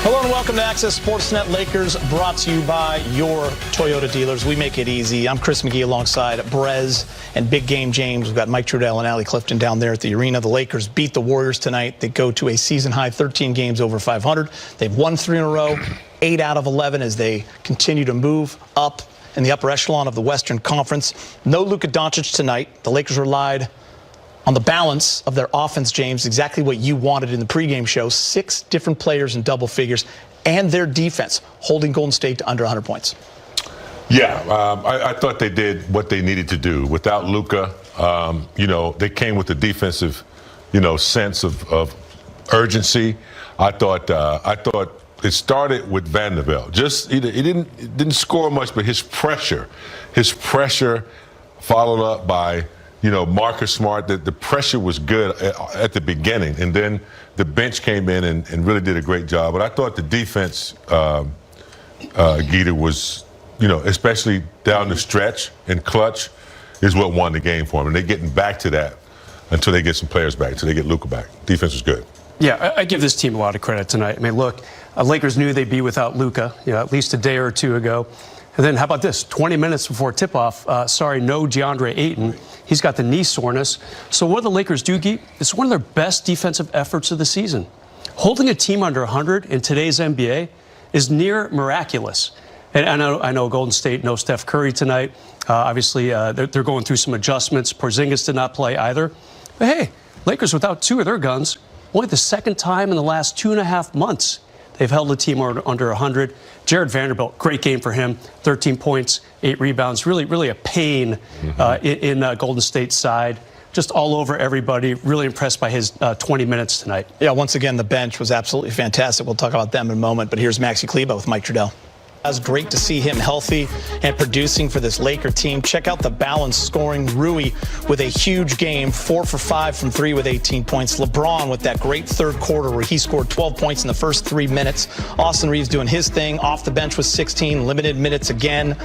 Hello and welcome to Access Sportsnet Lakers, brought to you by your Toyota dealers. We make it easy. I'm Chris McGee alongside Brez and Big Game James. We've got Mike Trudell and Allie Clifton down there at the arena. The Lakers beat the Warriors tonight. They go to a season-high 13 games over 500. They've won 3 in a row, 8 out of 11 as they continue to move up in the upper echelon of the Western Conference. No Luka Doncic tonight. The Lakers relied on the balance of their offense, James, exactly what you wanted in the pregame show. 6 different players in double figures, and their defense holding Golden State to under 100 points. Yeah, I thought they did what they needed to do. Without Luka, they came with a defensive, sense of urgency. I thought it started with Vanderbilt. He didn't score much, but his pressure followed up by Marcus Smart. The pressure was good at the beginning, and then the bench came in and really did a great job. But I thought the defense, Gita, was, especially down the stretch and clutch, is what won the game for them. And they're getting back to that until they get some players back, until they get Luka back. Defense was good. Yeah, I give this team a lot of credit tonight. I mean, look, Lakers knew they'd be without Luka, at least a day or two ago. And then how about this? 20 minutes before tip-off, no DeAndre Ayton. He's got the knee soreness. So what do the Lakers do, Geet? It's one of their best defensive efforts of the season. Holding a team under 100 in today's NBA is near miraculous. And I know Golden State, no Steph Curry tonight. Obviously, they're going through some adjustments. Porzingis did not play either. But hey, Lakers without 2 of their guns, only the second time in the last 2.5 months they've held a team under 100. Jared Vanderbilt, great game for him. 13 points, 8 rebounds. Really a pain in Golden State's side. Just all over everybody. Really impressed by his 20 minutes tonight. Yeah, once again, the bench was absolutely fantastic. We'll talk about them in a moment. But here's Maxi Kleber with Mike Trudell. It was great to see him healthy and producing for this Laker team. Check out the balanced scoring. Rui with a huge game, 4 for 5 from 3 with 18 points. LeBron with that great third quarter where he scored 12 points in the first 3 minutes. Austin Reeves doing his thing. Off the bench with 16, limited minutes again.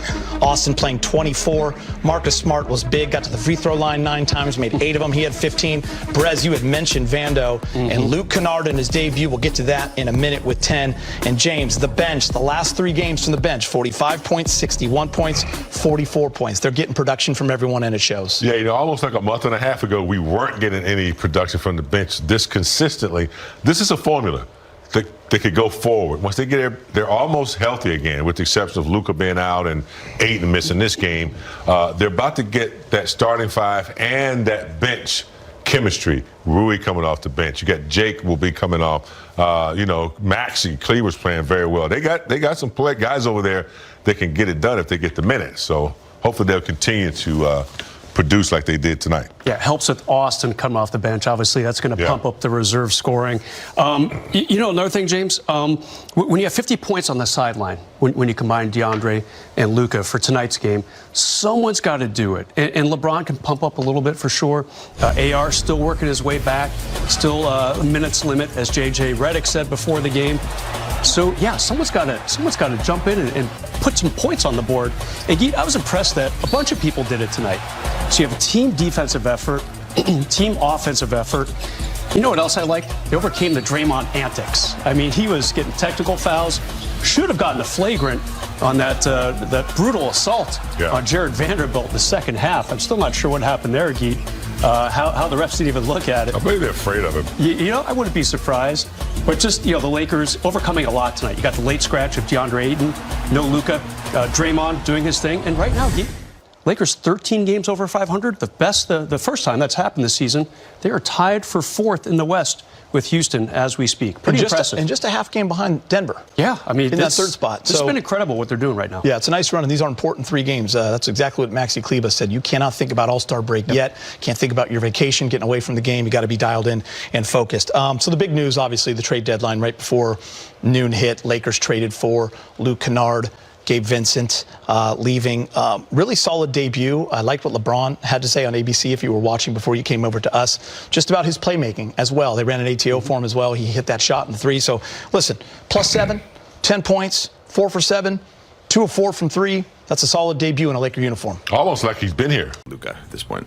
Austin playing 24. Marcus Smart was big, got to the free throw line 9 times, made 8 of them. He had 15. Brez, you had mentioned Vando and Luke Kennard in his debut. We'll get to that in a minute with 10. And James, the bench, the last 3 games from the bench, 45 points, 61 points, 44 points. They're getting production from everyone, and it shows. Yeah, almost like a month and a half ago, we weren't getting any production from the bench this consistently. This is a formula. They could go forward. Once they get there, they're almost healthy again, with the exception of Luka being out and Ayton missing this game. They're about to get that starting 5 and that bench chemistry. Rui coming off the bench. You got Jake will be coming off. Maxi Kleber's playing very well. They got some guys over there that can get it done if they get the minutes. So hopefully they'll continue to produce like they did tonight. Yeah, it helps with Austin coming off the bench. Obviously, that's going to pump up the reserve scoring. Another thing, James, when you have 50 points on the sideline, when you combine DeAndre and Luka for tonight's game, someone's got to do it. And LeBron can pump up a little bit for sure. AR still working his way back, still a minutes limit, as JJ Redick said before the game. So yeah, someone's got to jump in and put some points on the board. And I was impressed that a bunch of people did it tonight. So you have a team defensive effort, team offensive effort. You know what else I like? They overcame the Draymond antics. I mean, he was getting technical fouls. Should have gotten a flagrant on that brutal assault on Jared Vanderbilt in the second half. I'm still not sure what happened there, Geet. How the refs didn't even look at it. I believe they're afraid of him. I wouldn't be surprised. But just, the Lakers overcoming a lot tonight. You got the late scratch of DeAndre Ayton, no Luka, Draymond doing his thing. And right now, Lakers 13 games over 500, the best, the first time that's happened this season. They are tied for 4th in the West with Houston as we speak. Pretty impressive. And just a half game behind Denver. Yeah, I mean, in that third spot. It's been incredible what they're doing right now. Yeah, it's a nice run, and these are important 3 games. That's exactly what Maxi Kleber said. You cannot think about All-Star break yet. Can't think about your vacation, getting away from the game. You got to be dialed in and focused. So the big news, obviously, the trade deadline right before noon hit. Lakers traded for Luke Kennard. Gabe Vincent leaving. Really solid debut. I liked what LeBron had to say on ABC if you were watching before you came over to us, just about his playmaking as well. They ran an ATO for him as well. He hit that shot in the 3. So, listen, +7, 10 points, 4 for 7, 2 of 4 from 3. That's a solid debut in a Laker uniform. Almost like he's been here. Luka at this point.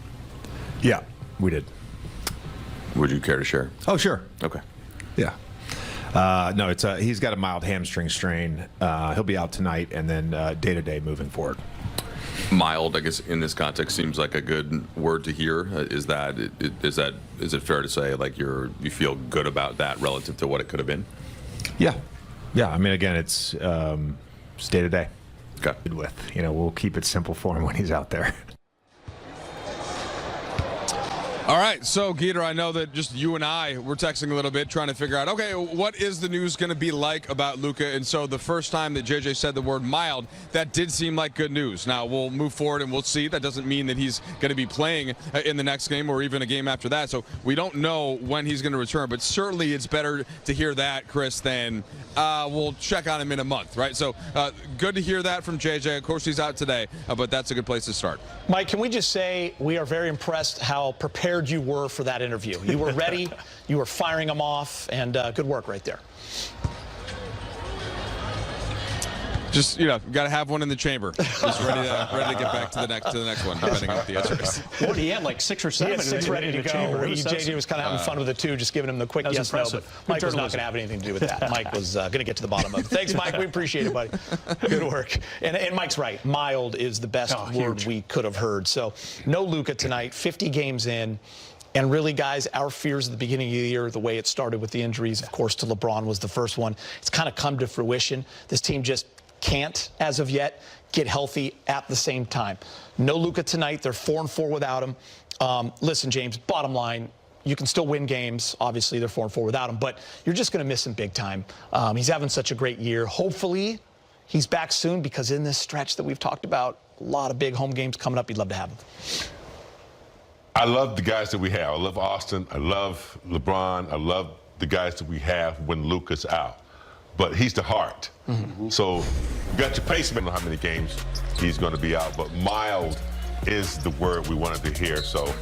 Yeah, we did. Would you care to share? Oh, sure. Okay. Yeah. No, he's got a mild hamstring strain. He'll be out tonight, and then day-to-day moving forward. Mild, I guess, in this context, seems like a good word to hear. Is it fair to say like you feel good about that relative to what it could have been? Yeah. I mean, again, it's day-to-day. Okay. We'll keep it simple for him when he's out there. All right, so Geeter, I know that just you and I were texting a little bit trying to figure out, okay, what is the news going to be like about Luka? And so the first time that JJ said the word mild, that did seem like good news. Now we'll move forward and we'll see. That doesn't mean that he's going to be playing in the next game or even a game after that. So we don't know when he's going to return, but certainly it's better to hear that, Chris, than we'll check on him in a month, right? So good to hear that from JJ. Of course, he's out today, but that's a good place to start. Mike, can we just say we are very impressed how prepared you were for that interview. You were ready, you were firing them off, and good work right there. Just, got to have one in the chamber. Just ready to get back to the next one, depending on what the answer is. Well, he had like 6 or 7. He had 6 ready to go. JJ was kind of having fun with it too, just giving him the quick yes, no. But Mike was not going to have anything to do with that. Mike was going to get to the bottom of it. Thanks, Mike. We appreciate it, buddy. Good work. And Mike's right. Mild is the best word we could have heard. So no Luka tonight, 50 games in. And really, guys, our fears at the beginning of the year, the way it started with the injuries, of course, to LeBron was the first one. It's kind of come to fruition. This team just can't, as of yet, get healthy at the same time. No Luka tonight. They're 4-4 without him. Listen, James, bottom line, you can still win games. Obviously, they're 4-4 without him, but you're just going to miss him big time. He's having such a great year. Hopefully, he's back soon, because in this stretch that we've talked about, a lot of big home games coming up, you'd love to have him. I love the guys that we have. I love Austin. I love LeBron. I love the guys that we have when Luka's out. But he's the heart. Mm-hmm. So you got your pacemaker. I don't know how many games he's going to be out, but mild is the word we wanted to hear. So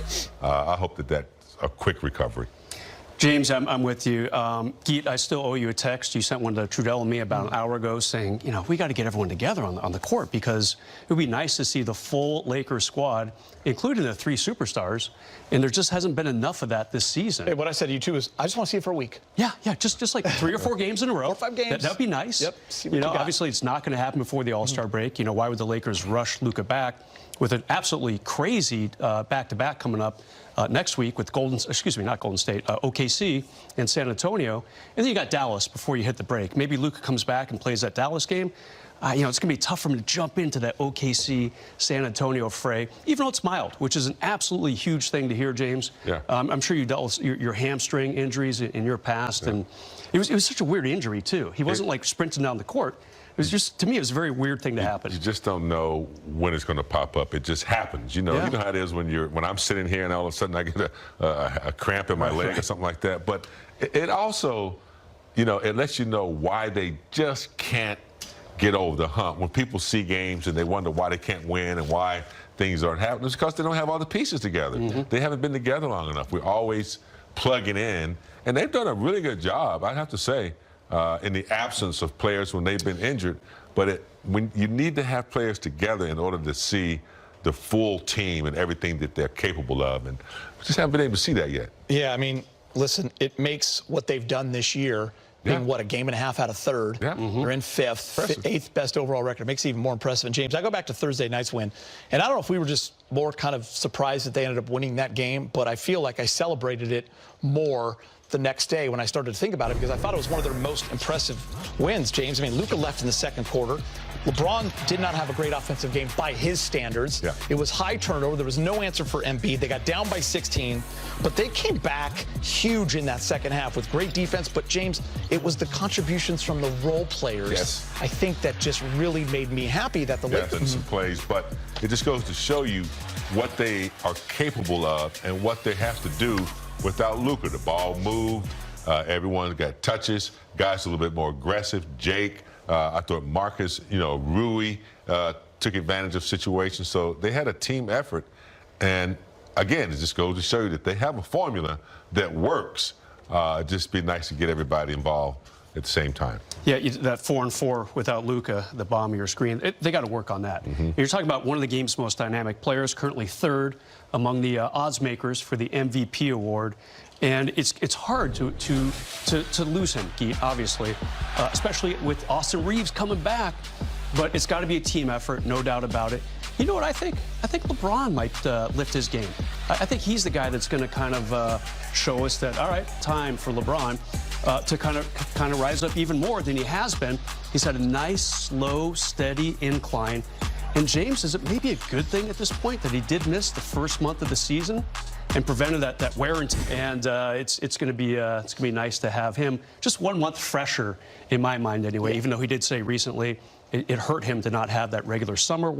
I hope that that's a quick recovery. James, I'm with you. Geet, I still owe you a text. You sent one to Trudell and me about an hour ago saying, we got to get everyone together on the court, because it would be nice to see the full Lakers squad, including the 3 superstars, and there just hasn't been enough of that this season. Hey, what I said to you, too, is I just want to see it for a week. Yeah, just like 3 or 4 games in a row. 4 or 5 games. That'd be nice. Yep. See what you got. Obviously, it's not going to happen before the All-Star break. Why would the Lakers rush Luka back with an absolutely crazy back-to-back coming up next week with OKC and San Antonio, and then you got Dallas before you hit the break. Maybe Luka comes back and plays that Dallas game. It's going to be tough for him to jump into that OKC San Antonio fray, even though it's mild, which is an absolutely huge thing to hear, James. Yeah. I'm sure you dealt with your hamstring injuries in your past, and it was such a weird injury too. He wasn't like sprinting down the court. It was just, to me, it was a very weird thing to happen. You just don't know when it's going to pop up. It just happens. You know how it is when I'm sitting here and all of a sudden I get a cramp in my leg or something like that. But it also, it lets you know why they just can't get over the hump. When people see games and they wonder why they can't win and why things aren't happening, it's because they don't have all the pieces together. Mm-hmm. They haven't been together long enough. We're always plugging in, and they've done a really good job, I'd have to say, in the absence of players when they've been injured. But when you need to have players together in order to see the full team and everything that they're capable of, and we just haven't been able to see that yet. Yeah, I mean, listen, it makes what they've done this year being, a game and a half out of third. Yeah. Mm-hmm. They're in 5th, 8th best overall record. It makes it even more impressive. And James, I go back to Thursday night's win, and I don't know if we were just more kind of surprised that they ended up winning that game, but I feel like I celebrated it more the next day when I started to think about it, because I thought it was one of their most impressive wins, James. I mean, Luka left in the second quarter. LeBron did not have a great offensive game by his standards. Yeah. It was high turnover. There was no answer for Embiid. They got down by 16, but they came back huge in that second half with great defense. But, James, it was the contributions from the role players, I think, that just really made me happy that the Lakers... and some plays, but it just goes to show you what they are capable of and what they have to do without Luka. The ball moved. Everyone got touches. Guys a little bit more aggressive. Jake, I thought Marcus, Rui took advantage of situations. So they had a team effort. And again, it just goes to show you that they have a formula that works. Just be nice to get everybody involved at the same time. Yeah, that 4-4 without Luka, the bottom of your screen, they got to work on that. Mm-hmm. You're talking about one of the game's most dynamic players, currently 3rd among the odds makers for the MVP award. And it's hard to lose him, Geet, obviously, especially with Austin Reeves coming back. But it's got to be a team effort, no doubt about it. You know what I think? I think LeBron might lift his game. I think he's the guy that's going to kind of show us that, all right, time for LeBron to kind of rise up even more than he has been. He's had a nice, slow, steady incline. And James, is it maybe a good thing at this point that he did miss the first month of the season and prevented that wear and tear? And it's going to be nice to have him just 1 month fresher in my mind anyway. Even though he did say recently it hurt him to not have that regular summer work.